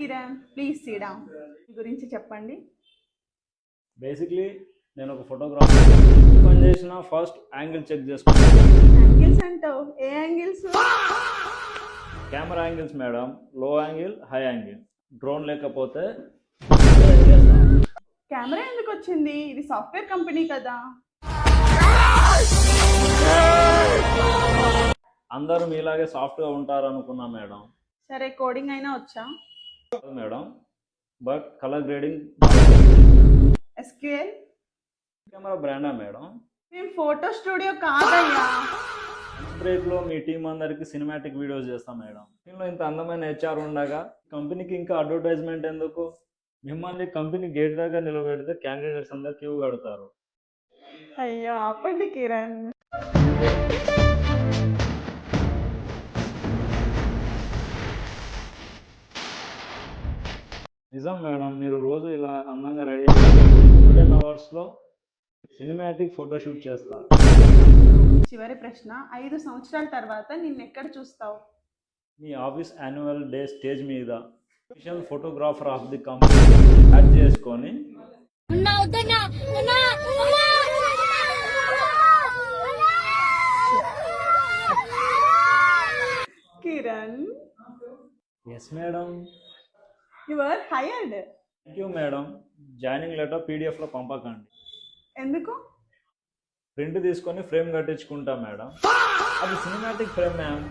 Kiran, please sit down. మీ గురించి చెప్పండి. బేసిక్లీ నేను ఒక ఫోటోగ్రాఫర్. పని చేసిన ఫస్ట్ యాంగిల్ చెక్ చేసుకుంటాను. యాంగిల్స్ అంటావు, ఏ angles? Camera angles madam, low angle, high angle. Drone లేకపోతే కెమెరా ఎందుకు వచ్చింది? ఇది సాఫ్ట్వేర్ కంపెనీ కదా. అందరూ మీలాగే సాఫ్ట్గా ఉంటారు అనుకున్నా మేడం. సరే, కోడింగ్ అయినా వచ్చా? Madam, but colour grading. SQL? Camera బ్రాండా మేడం? మేము ఫోటో స్టూడియో కాదయ్యా. బ్రేక్లో మీ టీం అందరికి సినిమాటిక్ వీడియోస్ చేస్తాం మేడం. దీనిలో ఇంత అందమైన హెచ్ఆర్ ఉండగా కంపెనీకి ఇంకా అడ్వర్టైజ్మెంట్ ఎందుకు? మిమ్మల్ని కంపెనీ గేట్ దగ్గర నిలబెడితే క్యాండిడేట్స్ అందరు క్యూ కడతారు. అయ్యో ఆపండి కిరణ్. నిజం మేడం, మీరు రోజు ఇలా అందంగా రెడీ 10 అవర్స్లో సినిమాటిక్ ఫోటోషూట్ చేస్తారు. చివరి ప్రశ్న, 5 సంవత్సరాల తర్వాత నిన్నెక్కడ చూస్తావు? మీ ఆఫీస్ యాన్యువల్ డే స్టేజ్ మీద special photographer of the company add చేసుకొని Kiran, yes madam. You are hired. Thank you madam. Joining letter పీడిఎఫ్లో పంపకండి. ఎందుకు? ప్రింట్ తీసుకొని ఫ్రేమ్ కట్టించుకుంటా మేడం. అది సినిమాటిక్ ఫ్రేమ్ మ్యామ్.